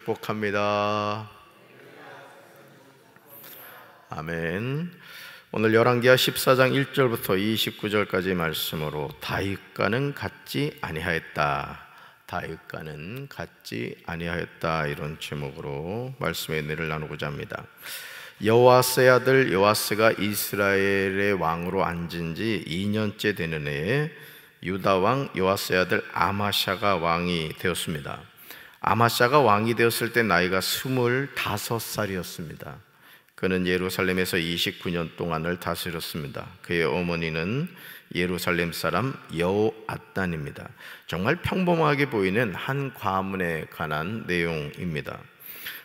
축복합니다. 아멘. 오늘 열왕기하 14장 1절부터 29절까지 말씀으로 다윗과는 같지 아니하였다. 다윗과는 같지 아니하였다. 이런 제목으로 말씀의 은혜를 나누고자 합니다. 여호와스의 아들 요아스가 이스라엘의 왕으로 앉은 지 2년째 되는 해에 유다 왕 요아스의 아들 아마샤가 왕이 되었습니다. 아마샤가 왕이 되었을 때 나이가 25살이었습니다. 그는 예루살렘에서 29년 동안을 다스렸습니다. 그의 어머니는 예루살렘 사람 여호앗단입니다. 정말 평범하게 보이는 한 가문에 관한 내용입니다.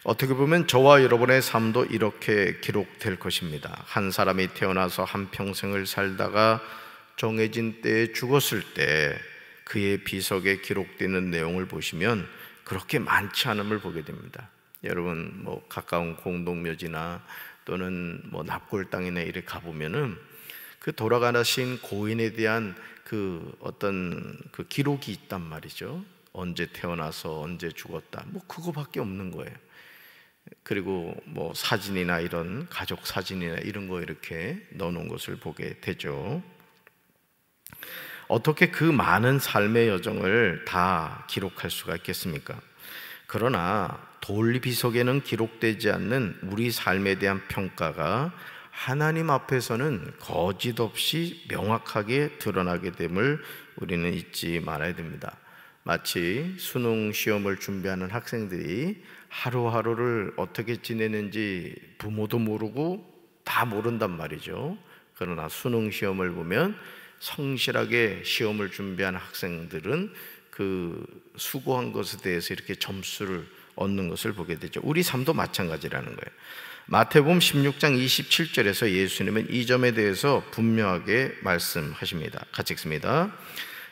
어떻게 보면 저와 여러분의 삶도 이렇게 기록될 것입니다. 한 사람이 태어나서 한평생을 살다가 정해진 때에 죽었을 때 그의 비석에 기록되는 내용을 보시면 그렇게 많지 않음을 보게 됩니다. 여러분 가까운 공동묘지나 또는 납골 땅이나 이렇게 가보면은 그 돌아가신 고인에 대한 그 어떤 그 기록이 있단 말이죠. 언제 태어나서 언제 죽었다, 그거밖에 없는 거예요. 그리고 사진이나 이런 가족 사진이나 이런 거 이렇게 넣어놓은 것을 보게 되죠. 어떻게 그 많은 삶의 여정을 다 기록할 수가 있겠습니까? 그러나 돌비석에는 기록되지 않는 우리 삶에 대한 평가가 하나님 앞에서는 거짓 없이 명확하게 드러나게 됨을 우리는 잊지 말아야 됩니다. 마치 수능 시험을 준비하는 학생들이 하루하루를 어떻게 지내는지 부모도 모르고 다 모른단 말이죠. 그러나 수능 시험을 보면 성실하게 시험을 준비한 학생들은 그 수고한 것에 대해서 이렇게 점수를 얻는 것을 보게 되죠. 우리 삶도 마찬가지라는 거예요. 마태복음 16장 27절에서 예수님은 이 점에 대해서 분명하게 말씀하십니다. 같이 읽습니다.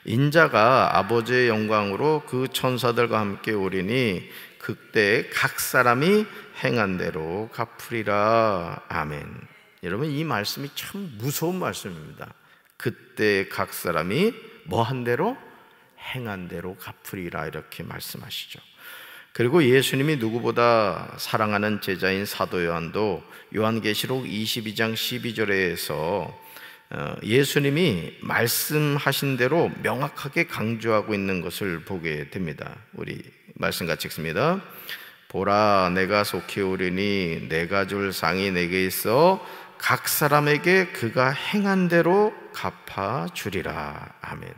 인자가 아버지의 영광으로 그 천사들과 함께 오리니 그때 각 사람이 행한 대로 갚으리라. 아멘. 여러분, 이 말씀이 참 무서운 말씀입니다. 그때 각 사람이 한 대로? 행한 대로 갚으리라, 이렇게 말씀하시죠. 그리고 예수님이 누구보다 사랑하는 제자인 사도 요한도 요한계시록 22장 12절에서 예수님이 말씀하신 대로 명확하게 강조하고 있는 것을 보게 됩니다. 우리 말씀 같이 읽습니다. 보라, 내가 속히 오리니 내가 줄 상이 내게 있어 각 사람에게 그가 행한 대로 갚아주리라. 아멘.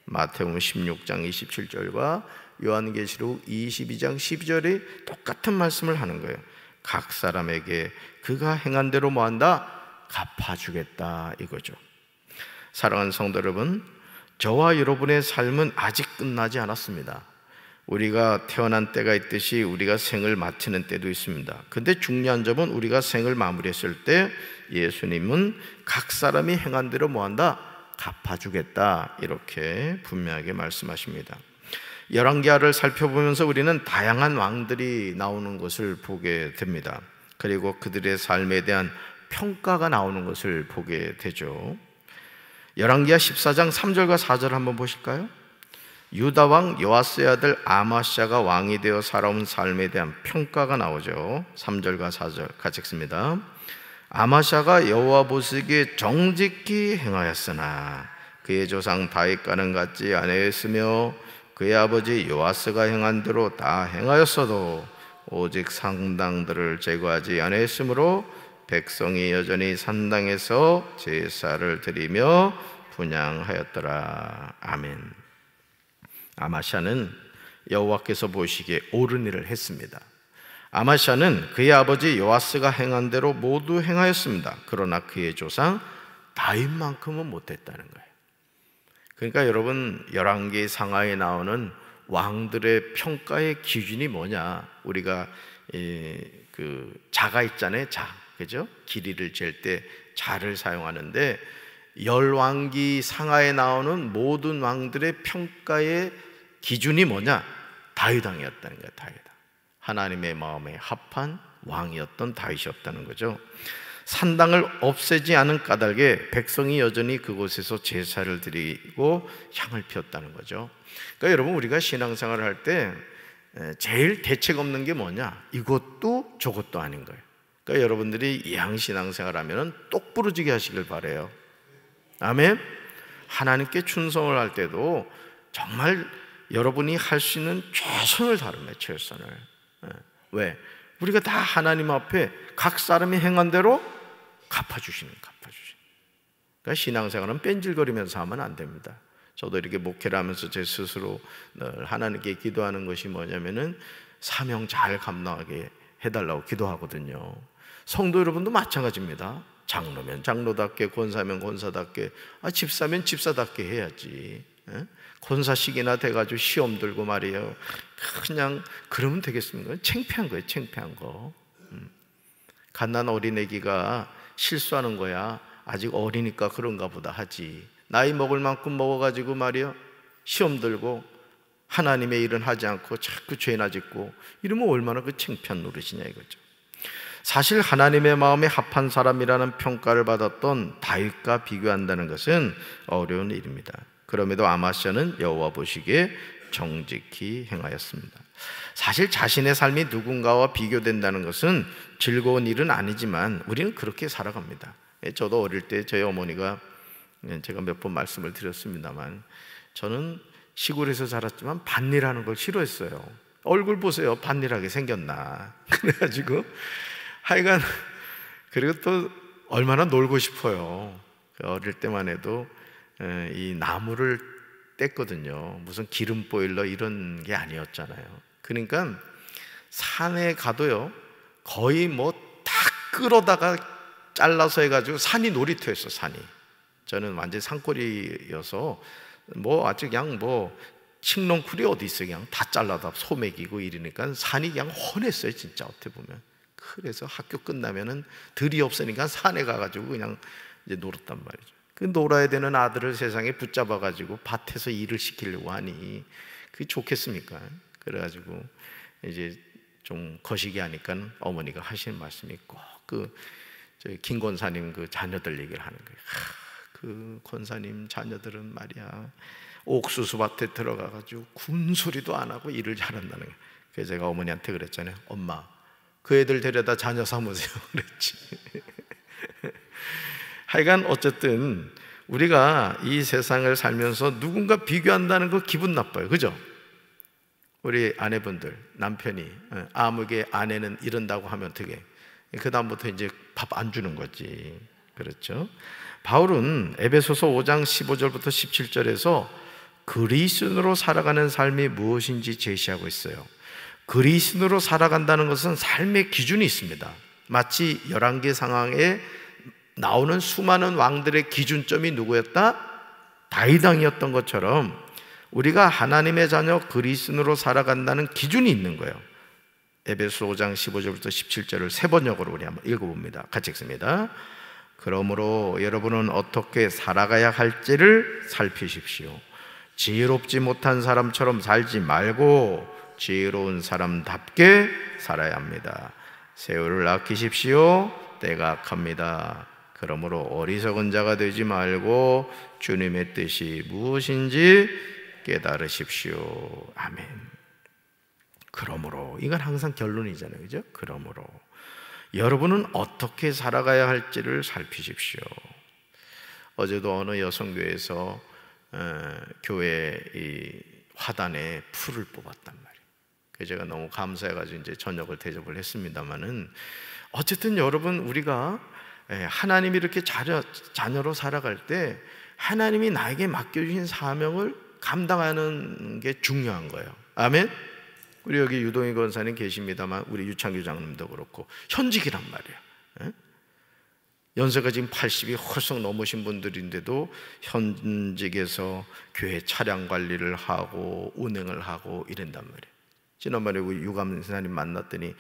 마태복음 16장 27절과 요한계시록 22장 12절이 똑같은 말씀을 하는 거예요. 각 사람에게 그가 행한 대로 뭐한다? 갚아주겠다, 이거죠. 사랑하는 성도 여러분, 저와 여러분의 삶은 아직 끝나지 않았습니다. 우리가 태어난 때가 있듯이 우리가 생을 마치는 때도 있습니다. 근데 중요한 점은 우리가 생을 마무리했을 때 예수님은 각 사람이 행한 대로 뭐한다? 갚아주겠다, 이렇게 분명하게 말씀하십니다. 열왕기하를 살펴보면서 우리는 다양한 왕들이 나오는 것을 보게 됩니다. 그리고 그들의 삶에 대한 평가가 나오는 것을 보게 되죠. 열왕기하 14장 3절과 4절 한번 보실까요? 유다 왕 요아스의 아들 아마샤가 왕이 되어 살아온 삶에 대한 평가가 나오죠. 3절과 4절 같이 읽습니다. 아마샤가 여호와 보시기에 정직히 행하였으나 그의 조상 다윗과는 같지 아니하였으며 그의 아버지 요아스가 행한 대로 다 행하였어도 오직 산당들을 제거하지 아니하였으므로 백성이 여전히 산당에서 제사를 드리며 분향하였더라. 아멘. 아마샤는 여호와께서 보시기에 옳은 일을 했습니다. 아마샤는 그의 아버지 요아스가 행한 대로 모두 행하였습니다. 그러나 그의 조상 다윗만큼은 못했다는 거예요. 그러니까 여러분, 열왕기 상하에 나오는 왕들의 평가의 기준이 뭐냐? 우리가 그 자가 있잖아요. 자, 그죠? 길이를 잴 때 자를 사용하는데 열왕기 상하에 나오는 모든 왕들의 평가의 기준이 뭐냐? 다윗 왕이었다는 거예요. 다윗. 하나님의 마음에 합한 왕이었던 다윗이었다는 거죠. 산당을 없애지 않은 까닭에 백성이 여전히 그곳에서 제사를 드리고 향을 피웠다는 거죠. 그러니까 여러분, 우리가 신앙생활을 할 때 제일 대책 없는 게 뭐냐? 이것도 저것도 아닌 거예요. 그러니까 여러분들이 이양신앙생활 하면 똑부러지게 하시길 바라요. 아멘. 하나님께 충성을 할 때도 정말 여러분이 할 수 있는 최선을 다루며 최선을. 왜? 우리가 다 하나님 앞에 각 사람이 행한 대로 갚아주시는. 그러니까 신앙생활은 뺀질거리면서 하면 안 됩니다. 저도 이렇게 목회를 하면서 제 스스로 늘 하나님께 기도하는 것이 뭐냐면은 사명 잘 감당하게 해달라고 기도하거든요. 성도 여러분도 마찬가지입니다. 장로면 장로답게, 권사면 권사답게, 집사면 집사답게 해야지. 권사식이나 돼가지고 시험 들고 말이에요. 그냥 그러면 되겠습니까? 창피한 거예요, 창피한 거. 갓난 어린애기가 실수하는 거야. 아직 어리니까 그런가 보다 하지. 나이 먹을 만큼 먹어가지고 말이요, 시험 들고 하나님의 일은 하지 않고 자꾸 죄나 짓고 이러면 얼마나 그 창피한 노릇이냐 이거죠. 사실 하나님의 마음에 합한 사람이라는 평가를 받았던 다윗과 비교한다는 것은 어려운 일입니다. 그럼에도 아마샤는 여호와 보시기에 정직히 행하였습니다. 사실 자신의 삶이 누군가와 비교된다는 것은 즐거운 일은 아니지만 우리는 그렇게 살아갑니다. 저도 어릴 때 저희 어머니가, 제가 몇 번 말씀을 드렸습니다만, 저는 시골에서 자랐지만 밭일하는 걸 싫어했어요. 얼굴 보세요, 밭일하게 생겼나. 그래가지고 하여간, 그리고 또 얼마나 놀고 싶어요. 어릴 때만 해도 이 나무를 뗐거든요. 무슨 기름 보일러 이런 게 아니었잖아요. 그러니까 산에 가도요, 거의 뭐 다 끌어다가 잘라서 해가지고 산이 놀이터였어, 산이. 저는 완전 산골이어서 뭐 아주 그냥 뭐 칡렁쿨이 어디 있어요. 그냥 다 잘라다 소매기고 이러니까 산이 그냥 훤했어요, 진짜 어떻게 보면. 그래서 학교 끝나면은 들이 없으니까 산에 가가지고 그냥 이제 놀았단 말이죠. 그 놀아야 되는 아들을 세상에 붙잡아가지고 밭에서 일을 시키려고 하니 그게 좋겠습니까? 그래가지고 이제 좀 거시기 하니까 어머니가 하시는 말씀이 꼭 김 권사님 그 자녀들 얘기를 하는 거예요. 그 권사님 자녀들은 말이야, 옥수수밭에 들어가가지고 군소리도 안 하고 일을 잘한다는 거예요. 그래서 제가 어머니한테 그랬잖아요. 엄마, 그 애들 데려다 자녀 삼으세요. 그랬지. 하여간 어쨌든 우리가 이 세상을 살면서 누군가 비교한다는 거 기분 나빠요. 그죠? 우리 아내분들, 남편이 아무개 아내는 이런다고 하면 어떻게, 그 다음부터 이제 밥 안 주는 거지. 그렇죠? 바울은 에베소서 5장 15절부터 17절에서 그리스도인으로 살아가는 삶이 무엇인지 제시하고 있어요. 그리스도인으로 살아간다는 것은 삶의 기준이 있습니다. 마치 열왕기 상황에 나오는 수많은 왕들의 기준점이 누구였다? 다윗 왕이었던 것처럼 우리가 하나님의 자녀 그리스도인으로 살아간다는 기준이 있는 거예요. 에베소 5장 15절부터 17절을 세 번역으로 우리 한번 읽어봅니다. 같이 읽습니다. 그러므로 여러분은 어떻게 살아가야 할지를 살피십시오. 지혜롭지 못한 사람처럼 살지 말고 지혜로운 사람답게 살아야 합니다. 세월을 아끼십시오. 때가 악합니다. 그러므로 어리석은 자가 되지 말고 주님의 뜻이 무엇인지 깨달으십시오. 아멘. 그러므로, 이건 항상 결론이잖아요, 그죠? 그러므로 여러분은 어떻게 살아가야 할지를 살피십시오. 어제도 어느 여성교회에서 교회 이 화단에 풀을 뽑았단 말이에요. 그래서 제가 너무 감사해가지고 이제 저녁을 대접을 했습니다만은, 어쨌든 여러분, 우리가 하나님이 이렇게 자녀로 살아갈 때 하나님이 나에게 맡겨주신 사명을 감당하는 게 중요한 거예요. 아멘. 우리 여기 유동희 권사님 계십니다만 우리 유창규 장님도 그렇고 현직이란 말이에요. 연세가 지금 80이 헐썩 넘으신 분들인데도 현직에서 교회 차량 관리를 하고 운행을 하고 이런단 말이에요. 지난번에 우리 유감 선생님 만났더니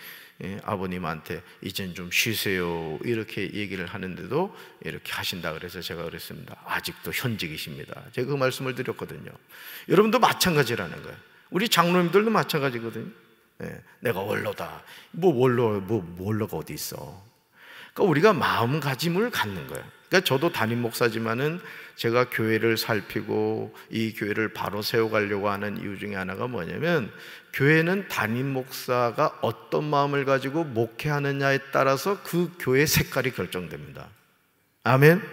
아버님한테 이젠 좀 쉬세요 이렇게 얘기를 하는데도 이렇게 하신다 그래서 제가 그랬습니다. 아직도 현직이십니다. 제가 그 말씀을 드렸거든요. 여러분도 마찬가지라는 거예요. 우리 장로님들도 마찬가지거든요. 내가 원로다. 원로가 어디 있어? 그러니까 우리가 마음가짐을 갖는 거예요. 그러니까 저도 담임 목사지만은 제가 교회를 살피고 이 교회를 바로 세워가려고 하는 이유 중에 하나가 뭐냐면, 교회는 담임 목사가 어떤 마음을 가지고 목회하느냐에 따라서 그 교회 색깔이 결정됩니다. 아멘.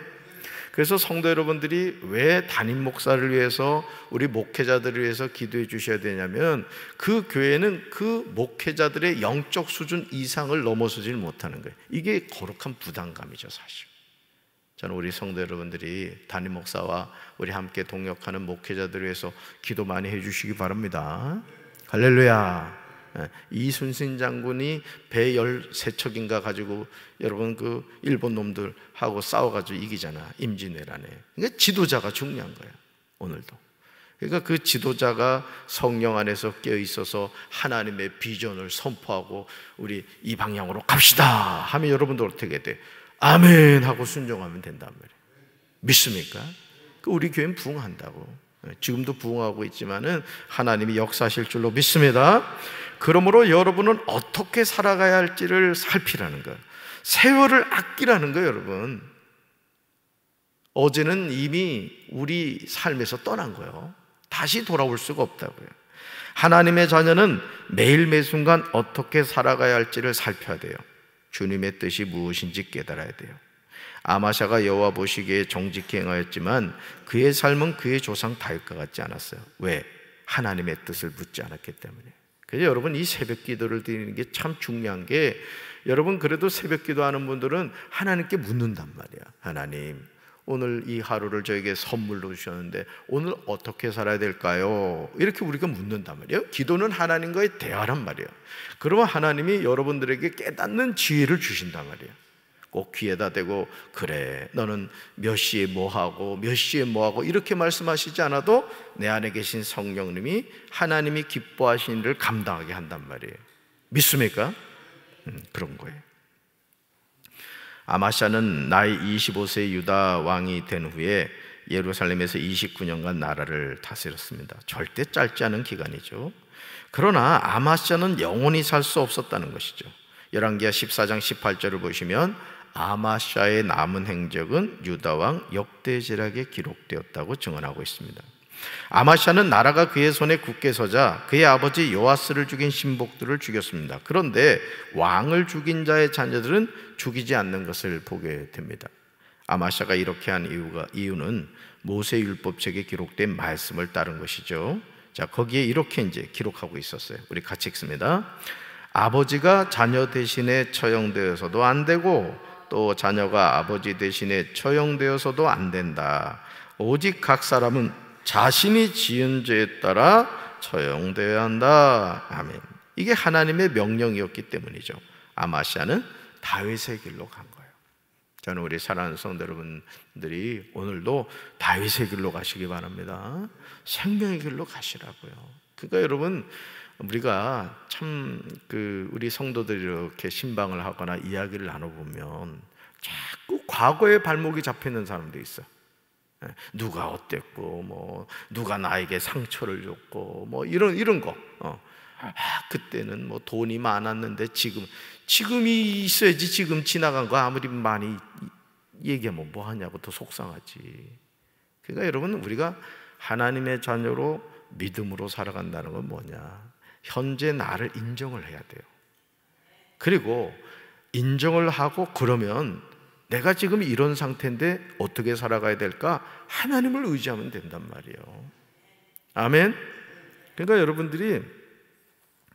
그래서 성도 여러분들이 왜 담임 목사를 위해서, 우리 목회자들을 위해서 기도해 주셔야 되냐면, 그 교회는 그 목회자들의 영적 수준 이상을 넘어서질 못하는 거예요. 이게 거룩한 부담감이죠, 사실. 저는 우리 성도 여러분들이 담임 목사와 우리 함께 동역하는 목회자들을 위해서 기도 많이 해주시기 바랍니다. 할렐루야. 이순신 장군이 배 13척인가 가지고 여러분 그 일본 놈들하고 싸워가지고 이기잖아, 임진왜란에. 그러니까 지도자가 중요한 거예요, 오늘도. 그러니까 그 지도자가 성령 안에서 깨어 있어서 하나님의 비전을 선포하고 우리 이 방향으로 갑시다 하면 여러분들 어떻게 돼? 아멘 하고 순종하면 된단 말이에요. 믿습니까? 우리 교회는 부흥한다고. 지금도 부흥하고 있지만은 하나님이 역사하실 줄로 믿습니다. 그러므로 여러분은 어떻게 살아가야 할지를 살피라는 거예요. 세월을 아끼라는 거예요, 여러분. 어제는 이미 우리 삶에서 떠난 거예요. 다시 돌아올 수가 없다고요. 하나님의 자녀는 매일 매 순간 어떻게 살아가야 할지를 살펴야 돼요. 주님의 뜻이 무엇인지 깨달아야 돼요. 아마샤가 여호와 보시기에 정직히 행하였지만 그의 삶은 그의 조상 다윗과 같지 않았어요. 왜? 하나님의 뜻을 묻지 않았기 때문에. 그래서 여러분, 이 새벽 기도를 드리는 게 참 중요한 게, 여러분 그래도 새벽 기도하는 분들은 하나님께 묻는단 말이야. 하나님, 오늘 이 하루를 저에게 선물로 주셨는데 오늘 어떻게 살아야 될까요? 이렇게 우리가 묻는단 말이에요. 기도는 하나님과의 대화란 말이에요. 그러면 하나님이 여러분들에게 깨닫는 지혜를 주신단 말이에요. 꼭 귀에다 대고 그래 너는 몇 시에 뭐하고 몇 시에 뭐하고 이렇게 말씀하시지 않아도 내 안에 계신 성령님이 하나님이 기뻐하시는 일을 감당하게 한단 말이에요. 믿습니까? 그런 거예요. 아마샤는 나이 25세 유다 왕이 된 후에 예루살렘에서 29년간 나라를 다스렸습니다. 절대 짧지 않은 기간이죠. 그러나 아마샤는 영원히 살 수 없었다는 것이죠. 열왕기하 14장 18절을 보시면 아마샤의 남은 행적은 유다왕 역대제락에 기록되었다고 증언하고 있습니다. 아마샤는 나라가 그의 손에 굳게 서자 그의 아버지 요아스를 죽인 신복들을 죽였습니다. 그런데 왕을 죽인 자의 자녀들은 죽이지 않는 것을 보게 됩니다. 아마샤가 이렇게 한 이유는 모세율법책에 기록된 말씀을 따른 것이죠. 자, 거기에 이렇게 이제 기록하고 있었어요. 우리 같이 읽습니다. 아버지가 자녀 대신에 처형되어서도 안 되고 또 자녀가 아버지 대신에 처형되어서도 안 된다. 오직 각 사람은 자신이 지은 죄에 따라 처형되어야 한다. 아멘. 이게 하나님의 명령이었기 때문이죠. 아마샤는 다윗의 길로 간 거예요. 저는 우리 사랑하는 성도 여러분들이 오늘도 다윗의 길로 가시기 바랍니다. 생명의 길로 가시라고요. 그러니까 여러분, 우리가 참 우리 성도들이 이렇게 신방을 하거나 이야기를 나눠보면 자꾸 과거의 발목이 잡히는 사람도 있어. 누가 어땠고, 뭐 누가 나에게 상처를 줬고, 뭐 이런 거. 그때는 뭐 돈이 많았는데 지금이 있어야지. 지금 지나간 거 아무리 많이 얘기하면 뭐 하냐고 더 속상하지. 그러니까 여러분, 우리가 하나님의 자녀로 믿음으로 살아간다는 건 뭐냐? 현재 나를 인정을 해야 돼요. 그리고 인정을 하고, 그러면 내가 지금 이런 상태인데 어떻게 살아가야 될까? 하나님을 의지하면 된단 말이에요. 아멘. 그러니까 여러분들이,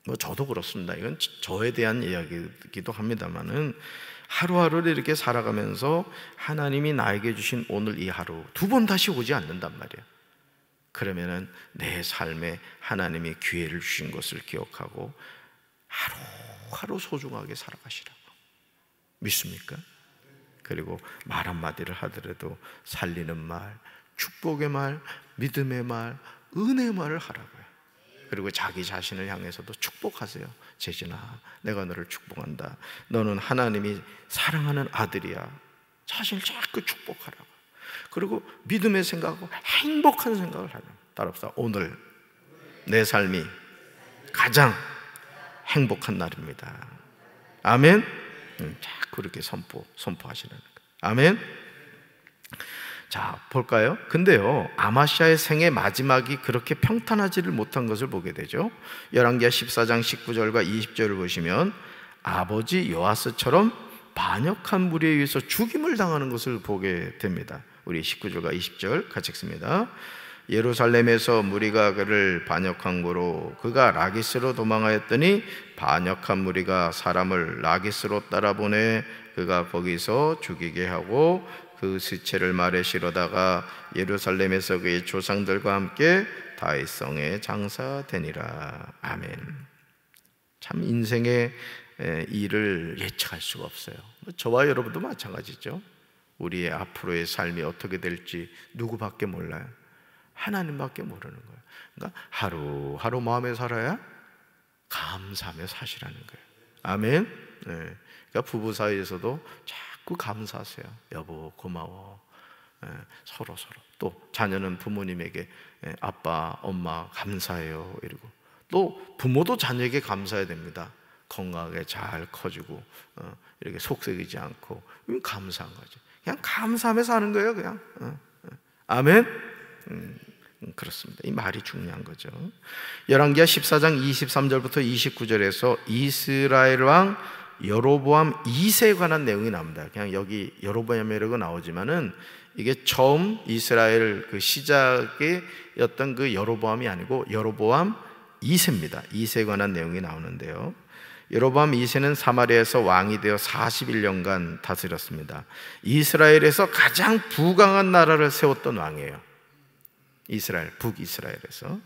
뭐 저도 그렇습니다. 이건 저에 대한 이야기이기도 합니다만은, 하루하루를 이렇게 살아가면서 하나님이 나에게 주신 오늘 이 하루 두 번 다시 오지 않는단 말이에요. 그러면은 내 삶에 하나님이 기회를 주신 것을 기억하고 하루하루 소중하게 살아가시라고. 믿습니까? 그리고 말 한마디를 하더라도 살리는 말, 축복의 말, 믿음의 말, 은혜의 말을 하라고요. 그리고 자기 자신을 향해서도 축복하세요. 재진아, 내가 너를 축복한다. 너는 하나님이 사랑하는 아들이야. 자신을 자꾸 축복하라고. 그리고 믿음의 생각하고 행복한 생각을 하라. 따라합시다. 오늘 내 삶이 가장 행복한 날입니다. 아멘. 자꾸 그렇게 선포하시는 거예요. 아멘. 자, 볼까요? 근데요, 아마시아의 생의 마지막이 그렇게 평탄하지를 못한 것을 보게 되죠. 열왕기하 14장 19절과 20절을 보시면 아버지 요아스처럼 반역한 무리에 의해서 죽임을 당하는 것을 보게 됩니다. 우리 19절과 20절 같이 읽습니다. 예루살렘에서 무리가 그를 반역한 고로 그가 라기스로 도망하였더니 반역한 무리가 사람을 라기스로 따라보내 그가 거기서 죽이게 하고 그 시체를 말에 실어다가 예루살렘에서 그의 조상들과 함께 다윗성에 장사되니라. 아멘. 참 인생의 일을 예측할 수가 없어요. 저와 여러분도 마찬가지죠. 우리의 앞으로의 삶이 어떻게 될지 누구밖에 몰라요. 하나님밖에 모르는 거예요. 그러니까 하루하루 마음에 살아야 감사하며 사시라는 거예요. 아멘. 네. 그러니까 부부 사이에서도 자꾸 감사하세요. 여보 고마워. 서로 또 자녀는 부모님에게 아빠 엄마 감사해요 이러고, 또 부모도 자녀에게 감사해야 됩니다. 건강하게 잘 커지고 이렇게 속썩이지 않고, 감사한 거죠. 그냥 감사하며 사는 거예요. 그냥. 아멘. 그렇습니다. 이 말이 중요한 거죠. 열왕기하 14장 23절부터 29절에서 이스라엘 왕 여로보암 2세에 관한 내용이 나옵니다. 그냥 여기 여로보암이라고 나오지만은 이게 처음 이스라엘 그 시작이었던 그 여로보암이 아니고 여로보암 2세입니다. 2세에 관한 내용이 나오는데요. 여로보암 2세는 사마리아에서 왕이 되어 41년간 다스렸습니다. 이스라엘에서 가장 부강한 나라를 세웠던 왕이에요. 이스라엘, 북이스라엘에서.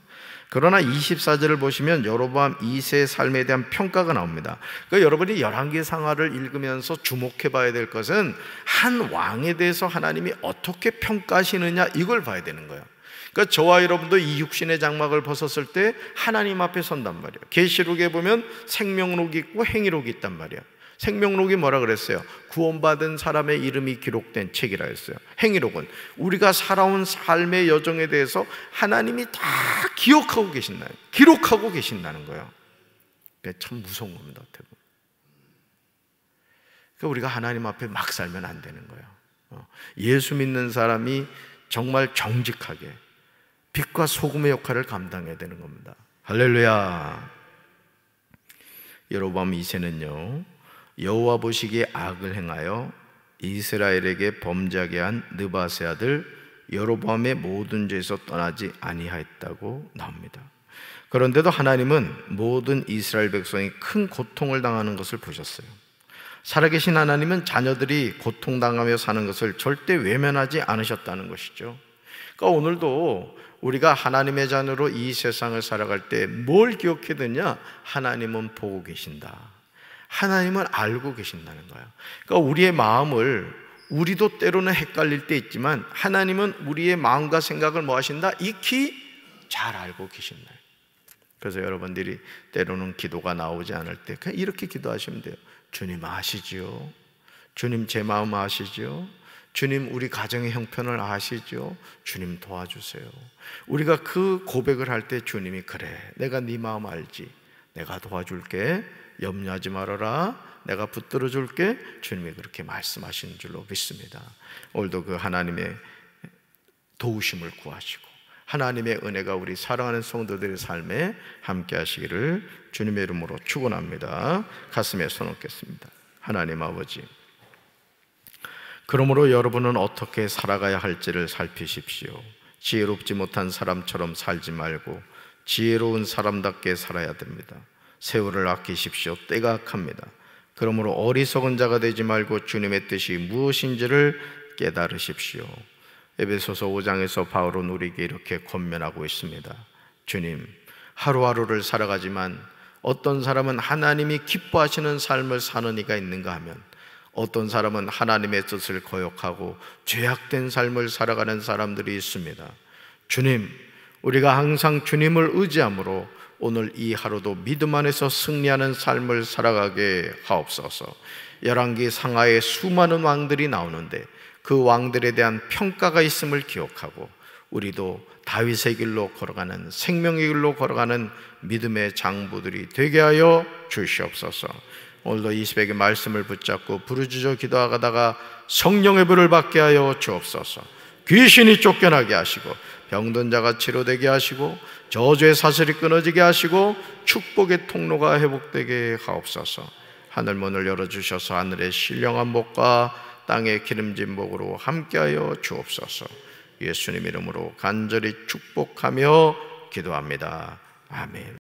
그러나 24절을 보시면 여로보암 2세의 삶에 대한 평가가 나옵니다. 그러니까 여러분이 열왕기 상하를 읽으면서 주목해 봐야 될 것은 한 왕에 대해서 하나님이 어떻게 평가하시느냐, 이걸 봐야 되는 거예요. 그러니까 저와 여러분도 이 육신의 장막을 벗었을 때 하나님 앞에 선단 말이에요. 계시록에 보면 생명록이 있고 행위록이 있단 말이에요. 생명록이 뭐라 그랬어요? 구원받은 사람의 이름이 기록된 책이라 했어요. 행위록은 우리가 살아온 삶의 여정에 대해서 하나님이 다 기억하고 계신다는, 기록하고 계신다는 거예요. 참 무서운 겁니다. 그러니까 우리가 하나님 앞에 막 살면 안 되는 거예요. 예수 믿는 사람이 정말 정직하게 빛과 소금의 역할을 감당해야 되는 겁니다. 할렐루야. 여로보암 2세는요, 여호와 보시기에 악을 행하여 이스라엘에게 범죄하게 한 느바세 아들 여로보암의 모든 죄에서 떠나지 아니하였다고 나옵니다. 그런데도 하나님은 모든 이스라엘 백성이 큰 고통을 당하는 것을 보셨어요. 살아계신 하나님은 자녀들이 고통당하며 사는 것을 절대 외면하지 않으셨다는 것이죠. 그러니까 오늘도 우리가 하나님의 자녀로 이 세상을 살아갈 때 뭘 기억해야 되냐? 하나님은 보고 계신다. 하나님은 알고 계신다는 거예요. 그러니까 우리의 마음을, 우리도 때로는 헷갈릴 때 있지만 하나님은 우리의 마음과 생각을 뭐 하신다? 익히 잘 알고 계신다. 그래서 여러분들이 때로는 기도가 나오지 않을 때 그냥 이렇게 기도하시면 돼요. 주님 아시지요? 주님 제 마음 아시죠? 주님 우리 가정의 형편을 아시죠? 주님 도와주세요. 우리가 그 고백을 할 때 주님이 그래, 내가 네 마음 알지, 내가 도와줄게, 염려하지 말아라, 내가 붙들어 줄게, 주님이 그렇게 말씀하시는 줄로 믿습니다. 오늘도 그 하나님의 도우심을 구하시고 하나님의 은혜가 우리 사랑하는 성도들의 삶에 함께 하시기를 주님의 이름으로 축원합니다. 가슴에 손 얹겠습니다. 하나님 아버지, 그러므로 여러분은 어떻게 살아가야 할지를 살피십시오. 지혜롭지 못한 사람처럼 살지 말고 지혜로운 사람답게 살아야 됩니다. 세월을 아끼십시오. 때가 악합니다. 그러므로 어리석은 자가 되지 말고 주님의 뜻이 무엇인지를 깨달으십시오. 에베소서 5장에서 바울은 우리에게 이렇게 권면하고 있습니다. 주님, 하루하루를 살아가지만 어떤 사람은 하나님이 기뻐하시는 삶을 사는 이가 있는가 하면 어떤 사람은 하나님의 뜻을 거역하고 죄악된 삶을 살아가는 사람들이 있습니다. 주님, 우리가 항상 주님을 의지함으로 오늘 이 하루도 믿음 안에서 승리하는 삶을 살아가게 하옵소서. 열왕기 상하에 수많은 왕들이 나오는데 그 왕들에 대한 평가가 있음을 기억하고 우리도 다윗의 길로 걸어가는, 생명의 길로 걸어가는 믿음의 장부들이 되게 하여 주시옵소서. 오늘도 이 새벽에 말씀을 붙잡고 부르짖어 기도하다가 성령의 불을 받게 하여 주옵소서. 귀신이 쫓겨나게 하시고 병든 자가 치료되게 하시고 저주의 사슬이 끊어지게 하시고 축복의 통로가 회복되게 하옵소서. 하늘 문을 열어주셔서 하늘의 신령한 복과 땅의 기름진 복으로 함께하여 주옵소서. 예수님 이름으로 간절히 축복하며 기도합니다. 아멘.